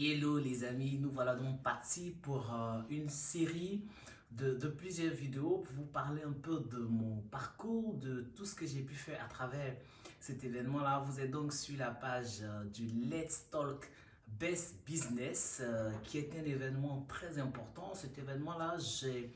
Hello les amis, nous voilà donc partis pour une série de plusieurs vidéos pour vous parler un peu de mon parcours, de tout ce que j'ai pu faire à travers cet événement-là. Vous êtes donc sur la page du Let's Talk Best Business qui est un événement très important. Cet événement-là, j'ai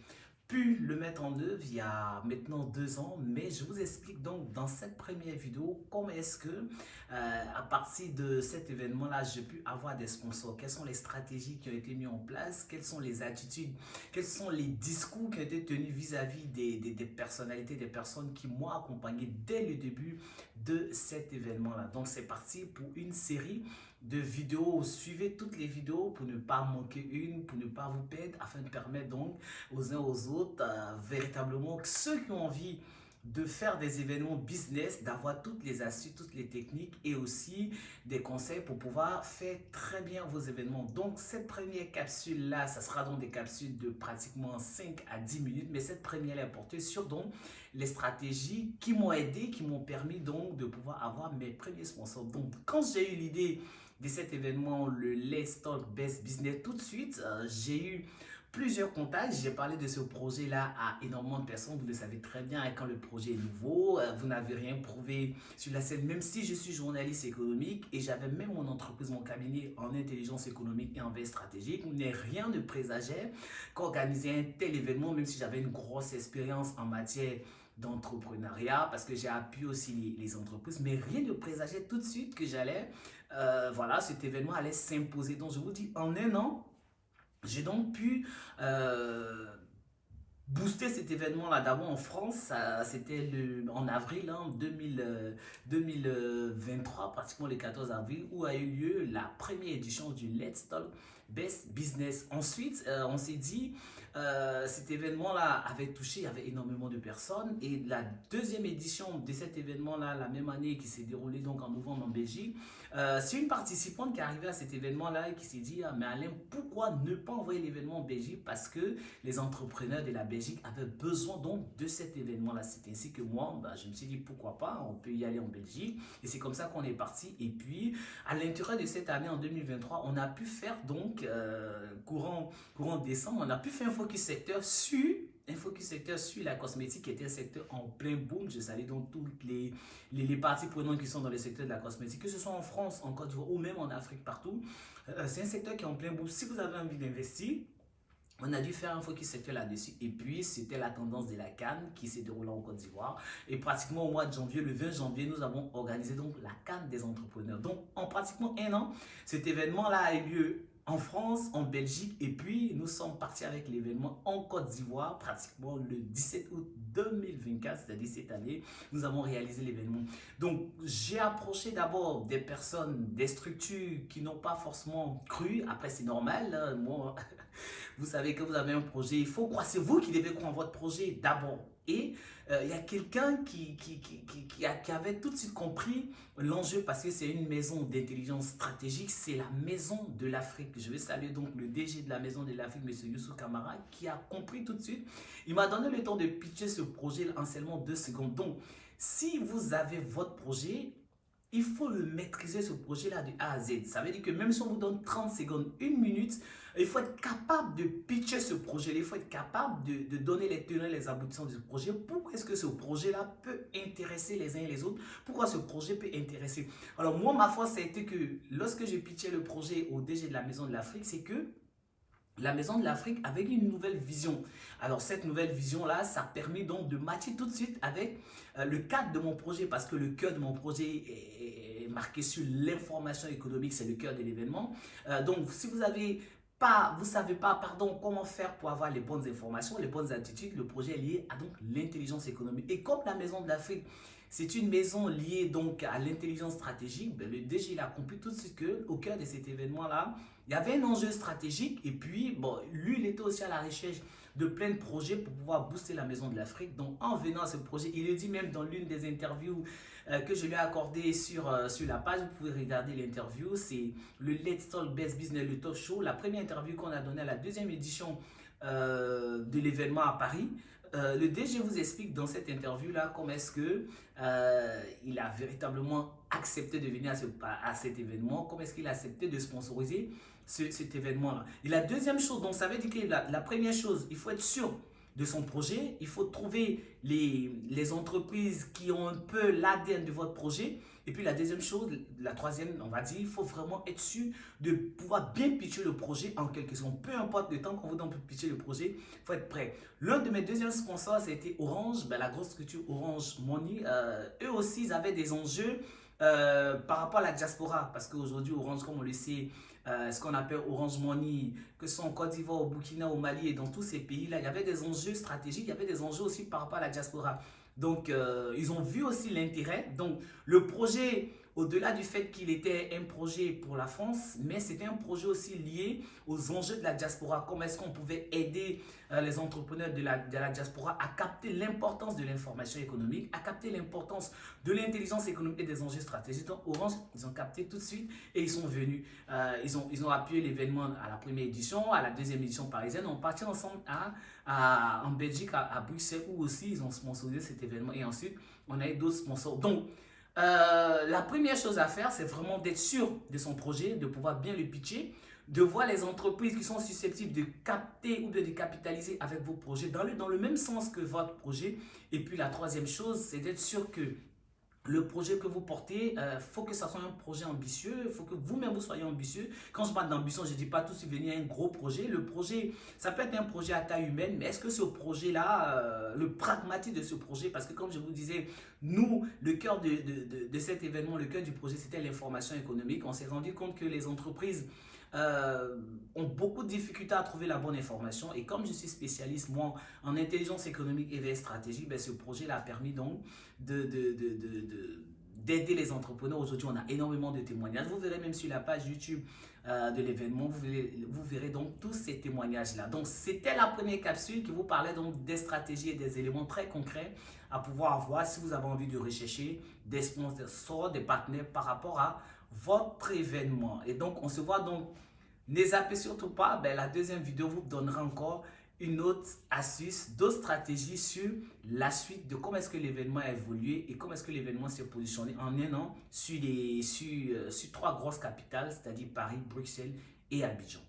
pu le mettre en œuvre il y a maintenant 2 ans, mais je vous explique donc dans cette première vidéo comment est-ce que à partir de cet événement-là, j'ai pu avoir des sponsors, quelles sont les stratégies qui ont été mises en place, quelles sont les attitudes, quels sont les discours qui ont été tenus vis-à-vis des personnalités, des personnes qui m'ont accompagné dès le début de cet événement-là. Donc c'est parti pour une série de vidéos. Suivez toutes les vidéos pour ne pas manquer une, pour ne pas vous perdre, afin de permettre donc aux uns aux autres, véritablement, que ceux qui ont envie de faire des événements business, d'avoir toutes les astuces, toutes les techniques et aussi des conseils pour pouvoir faire très bien vos événements. Donc cette première capsule là, ça sera donc des capsules de pratiquement 5 à 10 minutes, mais cette première est portée sur donc les stratégies qui m'ont aidé, qui m'ont permis donc de pouvoir avoir mes premiers sponsors. Donc quand j'ai eu l'idée de cet événement, le Let's Talk Best Business, tout de suite, j'ai eu plusieurs contacts. J'ai parlé de ce projet-là à énormément de personnes. Vous le savez très bien, quand le projet est nouveau, vous n'avez rien prouvé sur la scène, même si je suis journaliste économique et j'avais même mon entreprise, mon cabinet en intelligence économique et en veille stratégique. Rien ne présageait qu'organiser un tel événement, même si j'avais une grosse expérience en matière d'entrepreneuriat, parce que j'ai appuyé aussi les entreprises, mais rien ne présageait tout de suite que voilà, cet événement allait s'imposer. Donc je vous dis, en un an, j'ai donc pu booster cet événement-là. D'abord en France, c'était en avril 2023, pratiquement le 14 avril, où a eu lieu la première édition du Let's Talk Best Business. Ensuite, on s'est dit, cet événement-là avait touché, il y avait énormément de personnes. Et la deuxième édition de cet événement-là, la même année, qui s'est déroulée donc en novembre en Belgique, c'est une participante qui est arrivée à cet événement-là et qui s'est dit, ah, mais Alain, pourquoi ne pas envoyer l'événement en Belgique? Parce que les entrepreneurs de la Belgique avaient besoin donc de cet événement-là. C'est ainsi que moi, je me suis dit, pourquoi pas, on peut y aller en Belgique. Et c'est comme ça qu'on est parti. Et puis, à l'intérieur de cette année, en 2023, on a pu faire donc, courant décembre, on a pu faire un focus secteur sur la cosmétique, qui était un secteur en plein boom. Je salue donc toutes les parties prenantes qui sont dans le secteur de la cosmétique, que ce soit en France, en Côte d'Ivoire ou même en Afrique, partout. C'est un secteur qui est en plein boom. Si vous avez envie d'investir, on a dû faire un focus secteur là-dessus. Et puis, c'était la tendance de la CAN qui s'est déroulée en Côte d'Ivoire. Et pratiquement au mois de janvier, le 20 janvier, nous avons organisé donc la CAN des entrepreneurs. Donc, en pratiquement un an, cet événement-là a eu lieu en France, en Belgique, et puis nous sommes partis avec l'événement en Côte d'Ivoire, pratiquement le 17 août 2024, c'est-à-dire cette année, nous avons réalisé l'événement. Donc, j'ai approché d'abord des personnes, des structures qui n'ont pas forcément cru. Après, c'est normal, hein. Moi, vous savez que vous avez un projet, il faut croire, c'est vous qui devez croire en votre projet d'abord. Et il y a quelqu'un qui avait tout de suite compris l'enjeu, parce que c'est une maison d'intelligence stratégique, c'est la maison de l'Afrique. Je vais saluer donc le DG de la maison de l'Afrique, M. Youssou Kamara, qui a compris tout de suite. Il m'a donné le temps de pitcher ce projet en seulement 2 secondes. Donc, si vous avez votre projet, il faut le maîtriser, ce projet-là, de A à Z. Ça veut dire que même si on vous donne 30 secondes, 1 minute, il faut être capable de pitcher ce projet-là. Il faut être capable de donner les tenants et les aboutissants de ce projet. Pourquoi est-ce que ce projet-là peut intéresser les uns et les autres? Pourquoi ce projet peut intéresser? Alors moi, ma force, ça a été que lorsque j'ai pitché le projet au DG de la Maison de l'Afrique, c'est que la Maison de l'Afrique avait une nouvelle vision. Alors cette nouvelle vision-là, ça permet donc de matcher tout de suite avec le cadre de mon projet, parce que le cœur de mon projet est marqué sur l'information économique, c'est le cœur de l'événement. Donc si vous avez vous savez pas, pardon, comment faire pour avoir les bonnes informations, les bonnes attitudes, le projet est lié à donc l'intelligence économique. Et comme la Maison de l'Afrique, c'est une maison liée donc à l'intelligence stratégique, le DG il a compris tout de suite qu'au cœur de cet événement-là, il y avait un enjeu stratégique. Et puis, bon, lui, il était aussi à la recherche de plein de projets pour pouvoir booster la Maison de l'Afrique. Donc, en venant à ce projet, il le dit même dans l'une des interviews que je lui ai accordées sur la page. Vous pouvez regarder l'interview. C'est le Let's Talk Best Business, le talk show. La première interview qu'on a donnée à la deuxième édition de l'événement à Paris. le DG vous explique dans cette interview-là comment est-ce que il a véritablement accepté de venir à cet événement, comment est-ce qu'il a accepté de sponsoriser cet événement-là. Et la deuxième chose, donc ça veut dire que la première chose, il faut être sûr de son projet, il faut trouver les entreprises qui ont un peu l'ADN de votre projet. Et puis la deuxième chose, la troisième, on va dire, il faut vraiment être sûr de pouvoir bien pitcher le projet en quelque sorte. Peu importe le temps qu'on vous donne pour pitcher le projet, il faut être prêt. L'un de mes deuxièmes sponsors, c'était Orange, ben, la grosse structure Orange Money. Eux aussi, ils avaient des enjeux par rapport à la diaspora. Parce qu'aujourd'hui, Orange, comme on le sait, ce qu'on appelle Orange Money, que ce soit en Côte d'Ivoire, au Burkina, au Mali et dans tous ces pays-là, il y avait des enjeux stratégiques, il y avait des enjeux aussi par rapport à la diaspora. Donc, ils ont vu aussi l'intérêt. Donc, le projet, au-delà du fait qu'il était un projet pour la France, mais c'était un projet aussi lié aux enjeux de la diaspora. Comment est-ce qu'on pouvait aider les entrepreneurs de la diaspora à capter l'importance de l'information économique, à capter l'importance de l'intelligence économique et des enjeux stratégiques. Donc, Orange, ils ont capté tout de suite et ils sont venus. Ils ont appuyé l'événement à la première édition, à la deuxième édition parisienne. On partit ensemble en Belgique, à Bruxelles, où aussi ils ont sponsorisé cet événement. Et ensuite, on a eu d'autres sponsors. Donc, la première chose à faire, c'est vraiment d'être sûr de son projet, de pouvoir bien le pitcher, de voir les entreprises qui sont susceptibles de capter ou de capitaliser avec vos projets dans le même sens que votre projet. Et puis la troisième chose, c'est d'être sûr que le projet que vous portez, faut que ça soit un projet ambitieux, il faut que vous-même vous soyez ambitieux. Quand je parle d'ambition, je ne dis pas tout de suite venir à un gros projet. Le projet, ça peut être un projet à taille humaine, mais est-ce que ce projet-là, le pragmatique de ce projet, parce que comme je vous disais, nous, le cœur de cet événement, le cœur du projet, c'était l'information économique. On s'est rendu compte que les entreprises ont beaucoup de difficultés à trouver la bonne information. Et comme je suis spécialiste, moi, en intelligence économique et veille stratégique, ben, ce projet-là a permis donc d'aider les entrepreneurs. Aujourd'hui, on a énormément de témoignages. Vous verrez même sur la page YouTube de l'événement, vous verrez donc tous ces témoignages-là. Donc, c'était la première capsule qui vous parlait donc des stratégies et des éléments très concrets à pouvoir avoir si vous avez envie de rechercher des sponsors, des partenaires par rapport à votre événement. Et donc, on se voit donc. Ne zappez surtout pas, ben, la deuxième vidéo vous donnera encore une autre astuce, d'autres stratégies sur la suite de comment est-ce que l'événement a évolué et comment est-ce que l'événement s'est positionné en un an sur trois grosses capitales, c'est-à-dire Paris, Bruxelles et Abidjan.